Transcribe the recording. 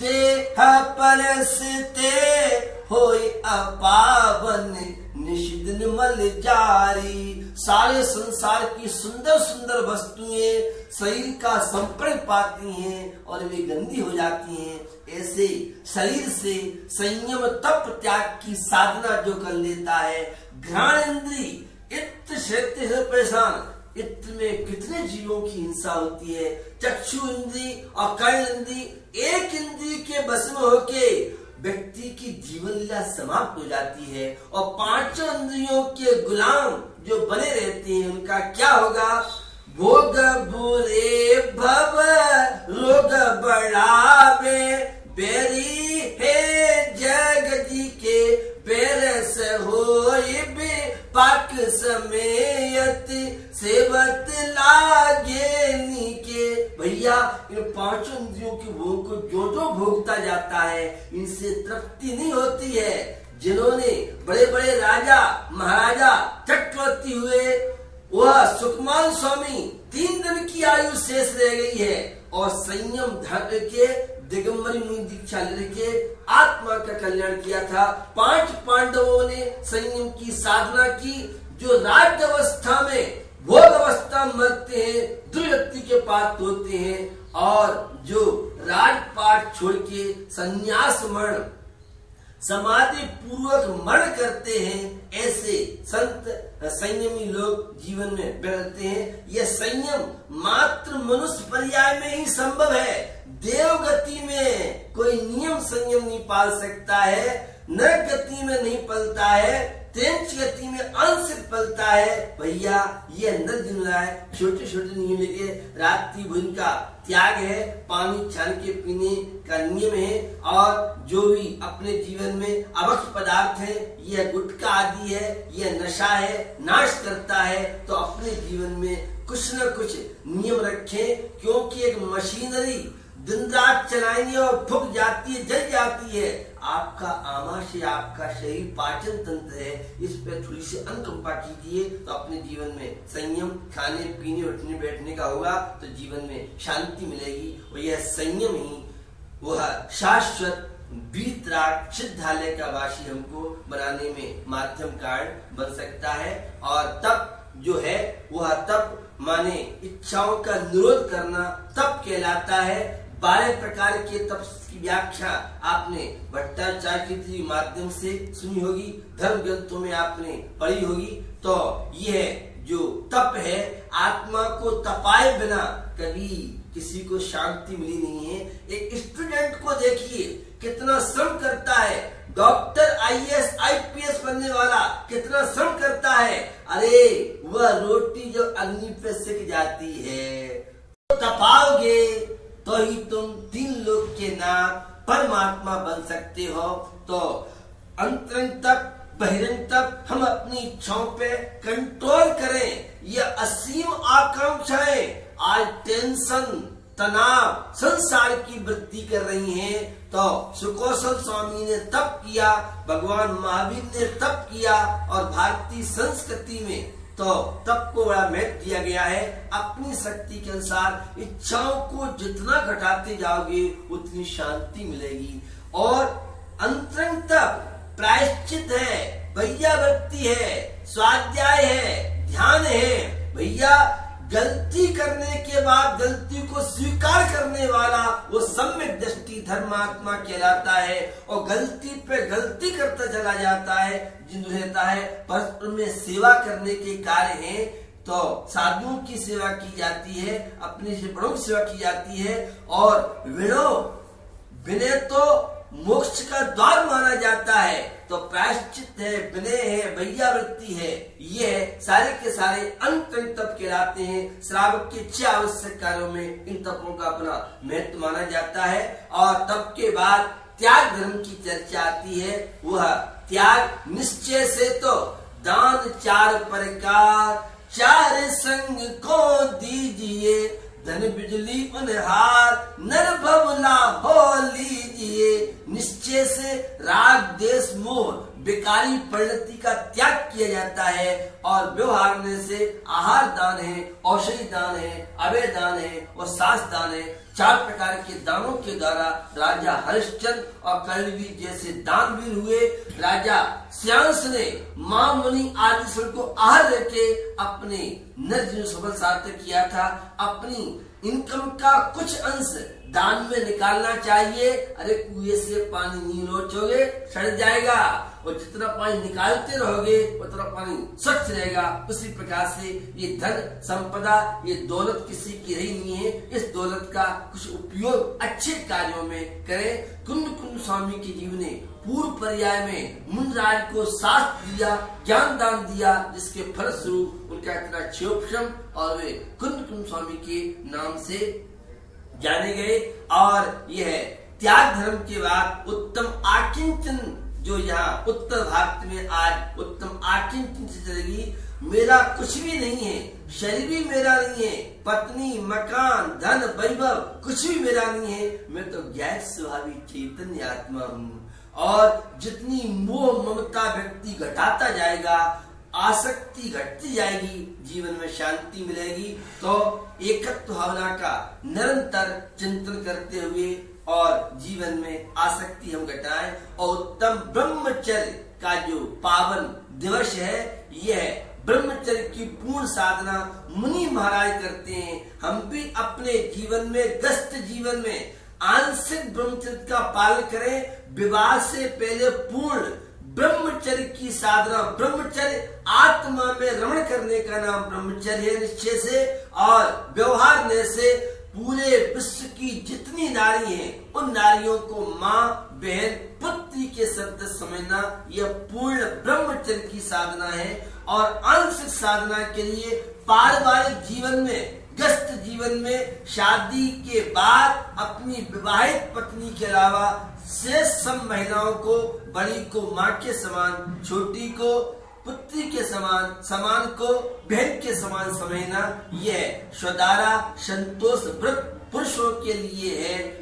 देह परसते होय अपावन निषिद्ध मल जारी। सारे संसार की सुंदर सुंदर वस्तुएं शरीर का संपर्क पाती हैं और वे गंदी हो जाती हैं। ऐसे शरीर से संयम तप त्याग की साधना जो कर लेता है, घ्राण इंद्री इत्र क्षेत्र से परेशान, इत्र में कितने जीवों की हिंसा होती है। चक्षु इंद्री और कर्ण इंद्री एक इंद्री के बस में होके व्यक्ति की जीवन लीला समाप्त हो जाती है और पांचों इंद्रियों के गुलाम जो बने रहते हैं उनका क्या होगा? भोग बुरे भव रोग बढ़ावे, बेरी है जग जी के बेरस होय बे पाक समेयत सेवत लागे नीके। भैया इन पांचों इंद्रियों के भोग को जो भोगता जाता है इनसे तृप्ति नहीं होती है। जिन्होंने बड़े बड़े राजा महाराजा चक्रवर्ती हुए, वह सुखमान स्वामी 3 दिन की आयु शेष रह गई है और संयम धर्म के दिगंबरी मुनि दीक्षा लेके आत्मा का कल्याण किया था। 5 पांडवों ने संयम की साधना की। जो राज्य अवस्था में भोग अवस्था में मरते हैं, दुर्गति के पात्र होते हैं, और जो राजपाट छोड़ के संन्यास मरण समाधि पूर्वक मरण करते हैं, ऐसे संत संयमी लोग जीवन में बैठते हैं। यह संयम मात्र मनुष्य पर्याय में ही संभव है। देव गति में कोई नियम संयम नहीं पाल सकता है, नर गति में नहीं पलता है, तेज गति में अंश पलता है। भैया ये अंदर जिम्मेदार है। छोटे छोटे नियम लेके रात्रि भोजन का त्याग है, पानी छान के पीने का नियम है, और जो भी अपने जीवन में अभक्ष पदार्थ है, यह गुटखा आदि है, यह नशा है, नाश करता है, तो अपने जीवन में कुछ न कुछ नियम रखें। क्योंकि एक मशीनरी दिन रात चलाएंगे और फूक जाती है, जल जाती है। आपका आमाशय, आपका शरीर पाचन तंत्र है, इस पर थोड़ी सी अनुकंपा कीजिए तो अपने जीवन में संयम खाने पीने उठने बैठने का होगा तो जीवन में शांति मिलेगी। और यह संयम ही वह शाश्वत वीतराग सिद्धालय का वासी हमको बनाने में माध्यम कारण बन सकता है। और तप जो है वह तप माने इच्छाओं का निरोध करना तप कहलाता है। 12 प्रकार के तप की व्याख्या आपने भट्टाचार्य के माध्यम से सुनी होगी, धर्म ग्रंथों में आपने पढ़ी होगी। तो यह जो तप है, आत्मा को तपाए बिना कभी किसी को शांति मिली नहीं है। एक स्टूडेंट को देखिए कितना श्रम करता है, डॉक्टर IAS IPS बनने वाला कितना श्रम करता है। अरे वह रोटी जब अग्नि पे सिक जाती है तो तपाओगे तो ही तुम 3 लोक के नाम परमात्मा बन सकते हो। तो अंतरंग तप बहिरंग तप हम अपनी इच्छाओं पे कंट्रोल करें। यह असीम आकांक्षाएं आज टेंशन तनाव संसार की वृद्धि कर रही हैं। तो सुकौशल स्वामी ने तप किया, भगवान महावीर ने तप किया, और भारतीय संस्कृति में तो तप को बड़ा महत्व दिया गया है। अपनी शक्ति के अनुसार इच्छाओं को जितना घटाते जाओगे उतनी शांति मिलेगी। और अंतरंग तप प्रायश्चित है, वैयावृत्ति है, स्वाध्याय है, ध्यान है। भैया गलती करने के बाद गलती को स्वीकार करने वाला वो सम्यक दृष्टि धर्मात्मा कहलाता है। और गलती पे गलती करता चला जाता है, जिन रहता है परस्पर में सेवा करने के कार्य हैं। तो साधुओं की सेवा की जाती है, अपने से बड़ों की सेवा की जाती है। और विनय तो मोक्ष का द्वार माना जाता है। तो प्रायश्चित है, विनय है, वैयावृत्ति है, ये सारे के सारे अंतरंग तप कहलाते हैं। श्रावक के 6 आवश्यक कार्यों में इन तपों का अपना महत्व माना जाता है। और तप के बाद त्याग धर्म की चर्चा आती है। वह त्याग निश्चय से तो दान 4 प्रकार, 4 संग को दीजिए, धन बिजली उनहार नर भवला हो लीजिए। निश्चय से राग देश मोह बेकारी प्रवृत्ति का त्याग किया जाता है। और व्यवहार से आहार दान है, औषधि दान है, अभय दान है और सास दान है। 4 प्रकार के दानों के द्वारा राजा हरिश्चंद्र और कर्णवीर जैसे दानवीर हुए। राजा श्यांस ने मां मुनि आदि को आहार लेके अपने नर सफल सार्थक किया था। अपनी इनकम का कुछ अंश दान में निकालना चाहिए। अरे कुएं से पानी नहीं नोचोगे सड़ जाएगा, और जितना पानी निकालते रहोगे उतना पानी स्वच्छ रहेगा। उसी प्रकार से ये धन संपदा, ये दौलत किसी की रही नहीं है। इस दौलत का कुछ उपयोग अच्छे कार्यों में करें। कुंद स्वामी के जीव ने पूर्व पर्याय में मुनराज को शास्त्र दिया, ज्ञान दान दिया, जिसके फलस्वरूप उनका इतना क्षोभम और वे कुंद स्वामी के नाम से जाने गए। और यह त्याग धर्म के बाद उत्तम आकिंचन, जो यहाँ उत्तर भारत में आज उत्तम आकिंचन से चलेगी। मेरा कुछ भी नहीं है, शरीर भी मेरा नहीं है, पत्नी मकान धन वैभव कुछ भी मेरा नहीं है, मैं तो गैर स्वाभाविक चैतन्य आत्मा हूँ। और जितनी मोह ममता व्यक्ति घटाता जाएगा, आसक्ति घटती जाएगी, जीवन में शांति मिलेगी। तो एकत्व भावना का निरंतर चिंतन करते हुए और जीवन में आसक्ति हम घटाएं। और उत्तम ब्रह्मचर्य का जो पावन दिवस है, यह ब्रह्मचर्य की पूर्ण साधना मुनि महाराज करते हैं। हम भी अपने जीवन में, व्यस्त जीवन में आंशिक ब्रह्मचर्य का पालन करें। विवाह से पहले पूर्ण ब्रह्मचर्य की साधना, ब्रह्मचर्य आत्मा में रमण करने का नाम ब्रह्मचर्य है निश्चय से। और व्यवहार ने से पूरे विश्व की जितनी नारी हैं, उन नारियों को माँ बहन पुत्री के शब्द समझना, यह पूर्ण ब्रह्मचर्य की साधना है। और आंशिक साधना के लिए पारिवारिक जीवन में, व्यस्त जीवन में, शादी के बाद अपनी विवाहित पत्नी के अलावा शेष सब महिलाओं को, बड़ी को माँ के समान, छोटी को पुत्री के समान, समान को बहन के समान समझना, यह स्वदारा संतोष व्रत पुरुषों के लिए है।